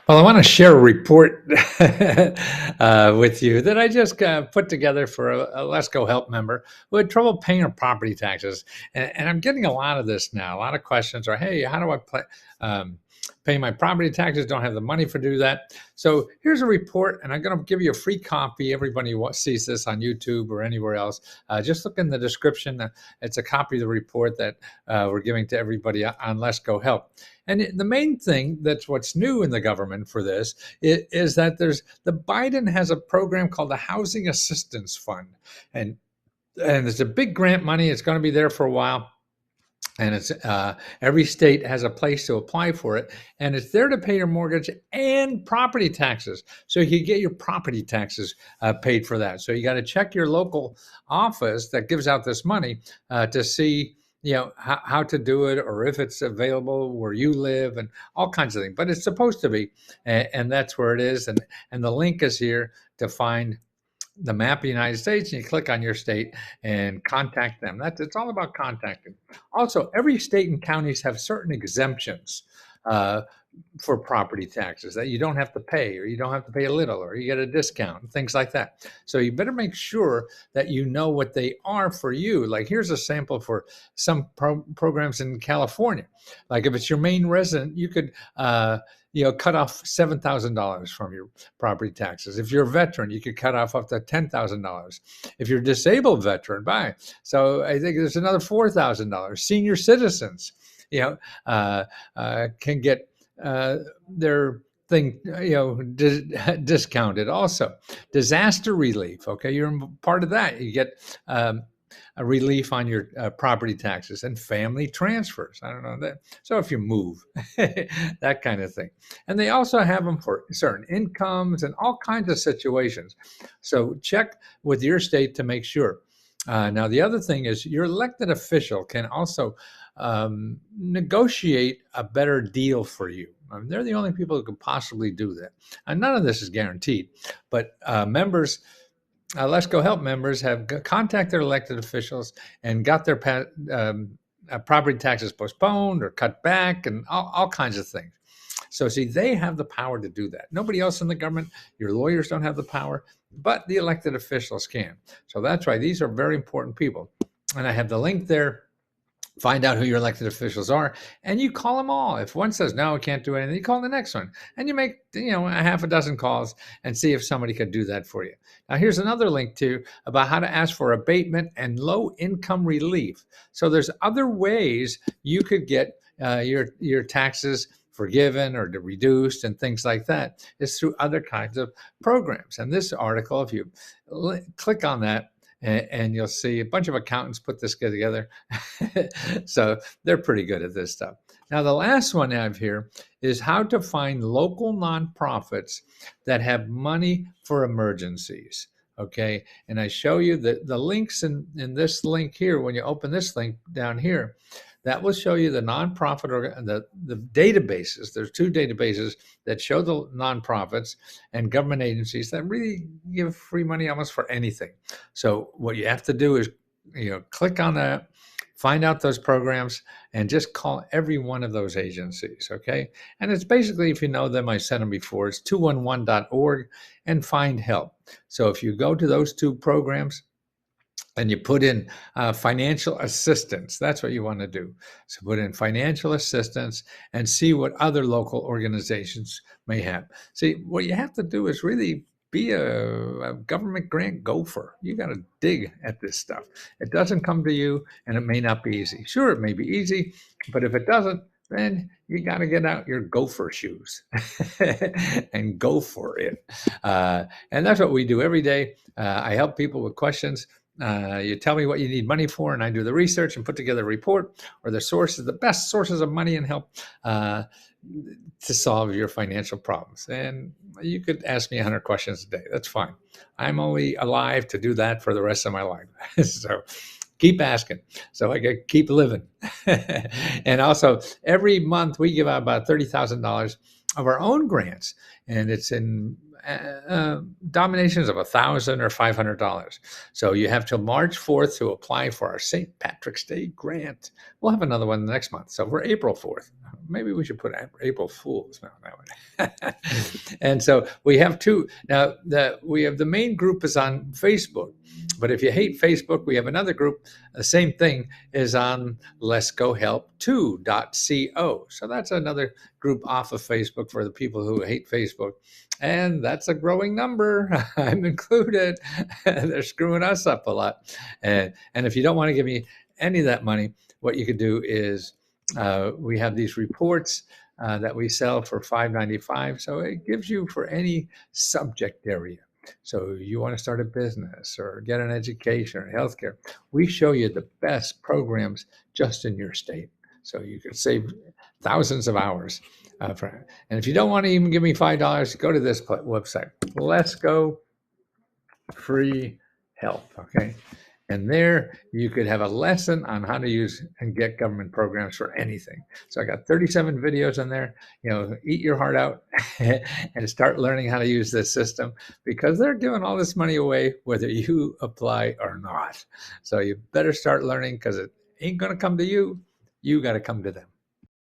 Well, I want to share a report with you that I just put together for a Let's Go Help member who had trouble paying her property taxes. And I'm getting a lot of this now. A lot of questions are, hey, how do I pay my property taxes? Don't have the money for do that. So here's a report, and I'm going to give you a free copy. Everybody who sees this on YouTube or anywhere else, just look in the description. It's a copy of the report that we're giving to everybody on Let's Go Help. And the main thing that's what's new in the government for this is that the Biden has a program called the Housing Assistance Fund, and it's a big grant money. It's going to be there for a while, and it's every state has a place to apply for it, and it's there to pay your mortgage and property taxes. So you can get your property taxes paid for that. So you got to check your local office that gives out this money to see how to do it, or if it's available where you live, and all kinds of things. But it's supposed to be, and that's where it is. And the link is here to find the map of the United States, and you click on your state and contact them. It's all about contacting. Also, every state and counties have certain exemptions uh, for property taxes that you don't have to pay, or you don't have to pay a little, or you get a discount, and things like that. So you better make sure that you know what they are for you. Like, here's a sample for some programs in California. Like, if it's your main resident, you could cut off $7,000 from your property taxes. If you're a veteran, you could cut off up to $10,000. If you're a disabled veteran, so I think there's another $4,000. Senior citizens, can get their thing, discounted. Also, disaster relief. Okay, you're part of that. You get a relief on your property taxes, and family transfers. I don't know that. So if you move, that kind of thing. And they also have them for certain incomes and all kinds of situations. So check with your state to make sure. Now, the other thing is your elected official can also negotiate a better deal for you. I mean, they're the only people who can possibly do that. And none of this is guaranteed, but members, Let's Go Help members have contacted their elected officials and got their property taxes postponed or cut back, and all kinds of things. So see, they have the power to do that. Nobody else in the government, your lawyers don't have the power, but the elected officials can. So that's why these are very important people. And I have the link there. Find out who your elected officials are, and you call them all. If one says, no, I can't do anything, you call the next one. And you make, a half a dozen calls and see if somebody could do that for you. Now, here's another link too about how to ask for abatement and low income relief. So there's other ways you could get your taxes forgiven or reduced and things like that. Is through other kinds of programs. And this article, if you click on that, and you'll see a bunch of accountants put this together. So they're pretty good at this stuff. Now, the last one I have here is how to find local nonprofits that have money for emergencies. Okay, and I show you the links in this link here. When you open this link down here, that will show you the nonprofit or the databases. There's two databases that show the nonprofits and government agencies that really give free money almost for anything. So what you have to do is, click on that, find out those programs, and just call every one of those agencies, okay? And it's basically, if you know them, I said them before, it's 211.org and find help. So if you go to those two programs, and you put in financial assistance. That's what you want to do. So put in financial assistance and see what other local organizations may have. See, what you have to do is really be a government grant gopher. You got to dig at this stuff. It doesn't come to you, and it may not be easy. Sure, it may be easy, but if it doesn't, then you got to get out your gopher shoes and go for it. And that's what we do every day. I help people with questions. You tell me what you need money for, and I do the research and put together a report or the best sources of money and help to solve your financial problems. And you could ask me 100 questions a day. That's fine. I'm only alive to do that for the rest of my life. So keep asking so I can keep living. And also, every month we give out about $30,000 of our own grants, and it's in dominations of $1,000 or $500. So you have till March 4th to apply for our St. Patrick's Day grant. We'll have another one next month. So for April 4th, maybe we should put April Fools. No, that one. And so we have two now. We have the main group is on Facebook, but if you hate Facebook, we have another group. The same thing is on letsgohelp2.co. So that's another group off of Facebook for the people who hate Facebook. And that's a growing number. I'm included. They're screwing us up a lot. And if you don't want to give me any of that money, what you could do is we have these reports that we sell for $5.95. So it gives you for any subject area. So you want to start a business or get an education or healthcare. We show you the best programs just in your state. So you can save thousands of hours. And if you don't want to even give me $5, go to this website. Let's Go Free Help. Okay. And there you could have a lesson on how to use and get government programs for anything. So I got 37 videos in there. Eat your heart out and start learning how to use this system, because they're giving all this money away whether you apply or not. So you better start learning, because it ain't going to come to you. You got to come to them.